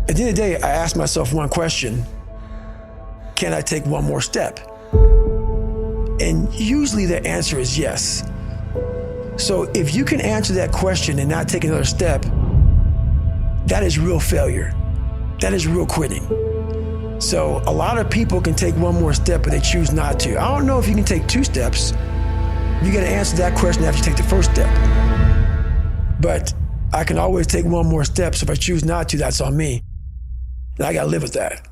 At the end of the day, I asked myself one question: can I take one more step? And usually the answer is yes. So if you can answer that question and not take another step, that is real failure. That is real quitting. So a lot of people can take one more step, but they choose not to. I don't know if you can take 2 steps. You got to answer that question after you take the first step. But I can always take one more step, so if I choose not to, that's on me. And I got to live with that.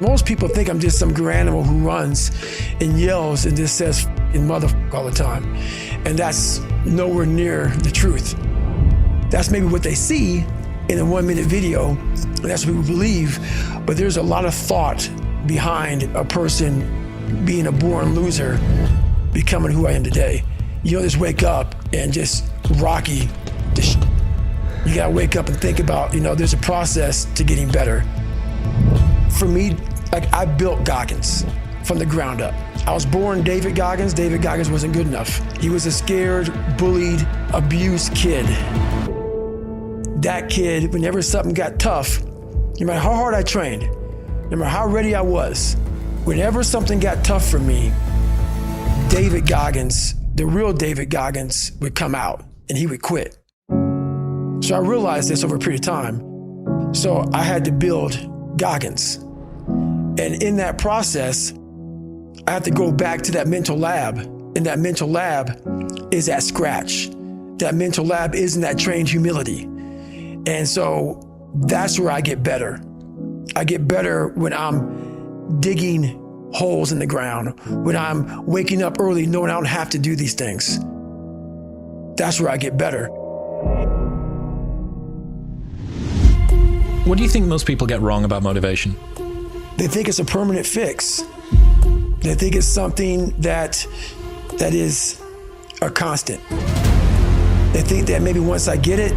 Most people think I'm just some animal who runs and yells and just says "f***ing motherfucker" all the time. And that's nowhere near the truth. That's maybe what they see in a 1-minute video, and that's what we believe. But there's a lot of thought behind a person being a born loser, becoming who I am today. You don't just wake up and just rocky. You gotta wake up and think about, there's a process to getting better. For me, I built Goggins from the ground up. I was born David Goggins. David Goggins wasn't good enough. He was a scared, bullied, abused kid. That kid, whenever something got tough, no matter how hard I trained, no matter how ready I was, whenever something got tough for me, David Goggins, the real David Goggins, would come out and he would quit. So I realized this over a period of time. So I had to build Goggins. And in that process, I had to go back to that mental lab. And that mental lab is at scratch. That mental lab is in that trained humility. And so that's where I get better. I get better when I'm digging holes in the ground, when I'm waking up early knowing I don't have to do these things. That's where I get better. What do you think most people get wrong about motivation? They think it's a permanent fix. They think it's something that is a constant. They think that maybe once I get it,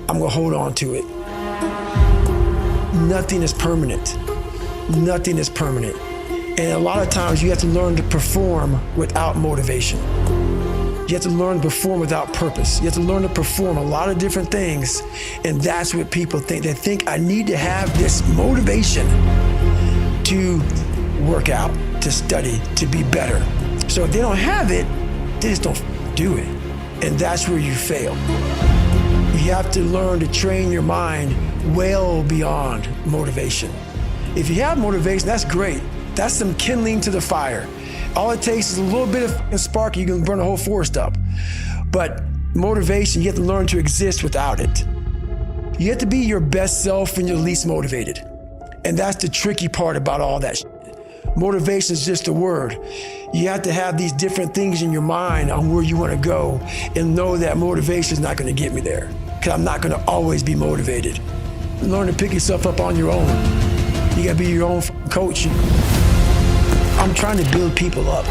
I'm gonna hold on to it. Nothing is permanent. Nothing is permanent. And a lot of times you have to learn to perform without motivation. You have to learn to perform without purpose. You have to learn to perform a lot of different things. And that's what people think. They think I need to have this motivation to work out, to study, to be better. So if they don't have it, they just don't do it. And that's where you fail. You have to learn to train your mind well beyond motivation. If you have motivation, that's great. That's some kindling to the fire. All it takes is a little bit of spark, you can burn a whole forest up. But motivation, you have to learn to exist without it. You have to be your best self when you're least motivated. And that's the tricky part about all that shit. Motivation is just a word. You have to have these different things in your mind on where you want to go and know that motivation is not going to get me there, because I'm not going to always be motivated. Learn to pick yourself up on your own. You got to be your own coach. I'm trying to build people up.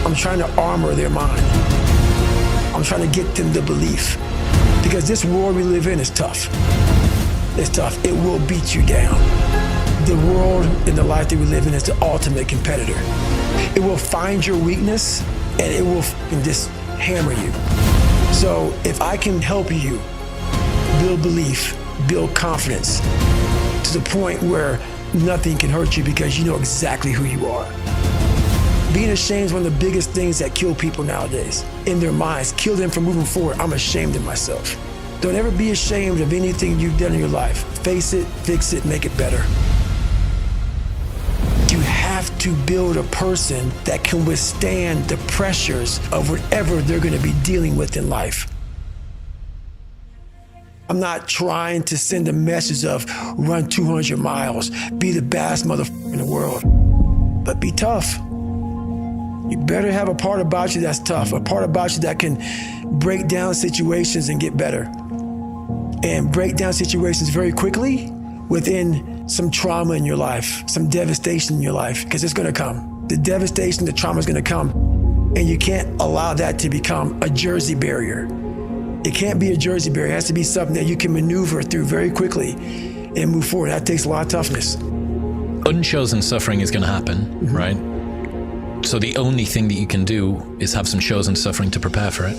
I'm trying to armor their mind. I'm trying to get them the belief. Because this world we live in is tough. It's tough. It will beat you down. The world and the life that we live in is the ultimate competitor. It will find your weakness and it will just hammer you. So if I can help you build belief, build confidence to the point where nothing can hurt you because you know exactly who you are. Being ashamed is one of the biggest things that kill people nowadays. In their minds, kill them from moving forward. I'm ashamed of myself. Don't ever be ashamed of anything you've done in your life. Face it, fix it, make it better. You have to build a person that can withstand the pressures of whatever they're going to be dealing with in life. I'm not trying to send a message of run 200 miles, be the baddest motherfucker in the world, but be tough. You better have a part about you that's tough, a part about you that can break down situations and get better. And break down situations very quickly within some trauma in your life, some devastation in your life, because it's gonna come. The devastation, the trauma is gonna come, and you can't allow that to become a Jersey barrier. It can't be a Jersey barrier. It has to be something that you can maneuver through very quickly and move forward. That takes a lot of toughness. Unchosen suffering is gonna happen, right? So the only thing that you can do is have some chosen suffering to prepare for it.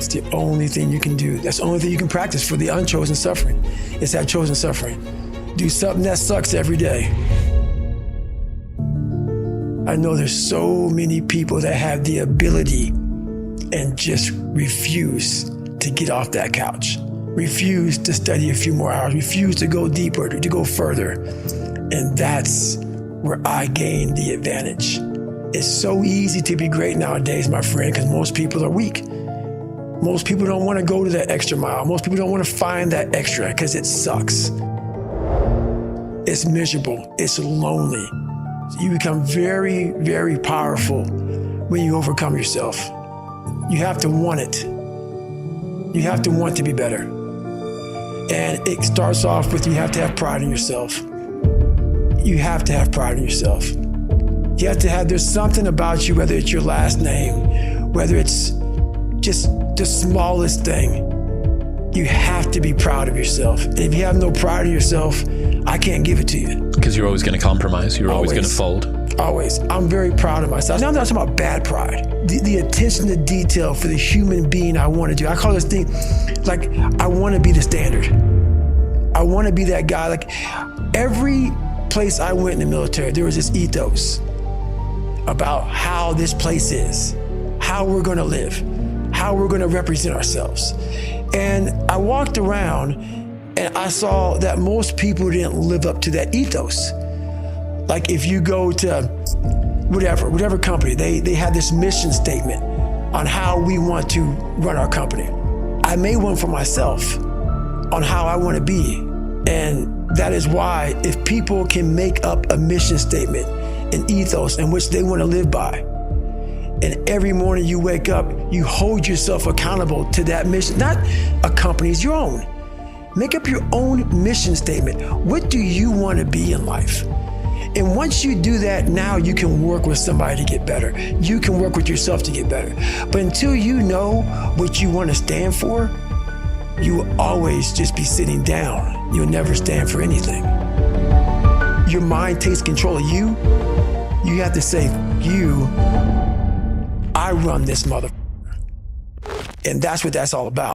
It's the only thing you can do. That's the only thing you can practice for the unchosen suffering. It's that chosen suffering. Do something that sucks every day. I know there's so many people that have the ability and just refuse to get off that couch, refuse to study a few more hours, refuse to go deeper, to go further. And that's where I gain the advantage. It's so easy to be great nowadays, my friend, because most people are weak. Most people don't want to go to that extra mile. Most people don't want to find that extra because it sucks. It's miserable. It's lonely. You become very, very powerful when you overcome yourself. You have to want it. You have to want to be better. And it starts off with you have to have pride in yourself. You have to have pride in yourself. You have to have, there's something about you, whether it's your last name, whether it's just the smallest thing, you have to be proud of yourself. And if you have no pride in yourself, I can't give it to you. Because you're always going to compromise. You're always going to fold. Always. I'm very proud of myself. Now I'm not talking about bad pride. The attention to detail for the human being I want to do. I call this thing, like, I want to be the standard. I want to be that guy. Like, every place I went in the military, there was this ethos about how this place is, how we're going to live, how we're going to represent ourselves. And I walked around and I saw that most people didn't live up to that ethos. Like, if you go to whatever company, they had this mission statement on how we want to run our company. I made one for myself on how I want to be. And that is why, if people can make up a mission statement, an ethos in which they want to live by, and every morning you wake up, you hold yourself accountable to that mission, not a company's, your own. Make up your own mission statement. What do you want to be in life? And once you do that, now you can work with somebody to get better. You can work with yourself to get better. But until you know what you want to stand for, you will always just be sitting down. You'll never stand for anything. Your mind takes control of you. You have to say, I run this motherfucker. And that's what that's all about.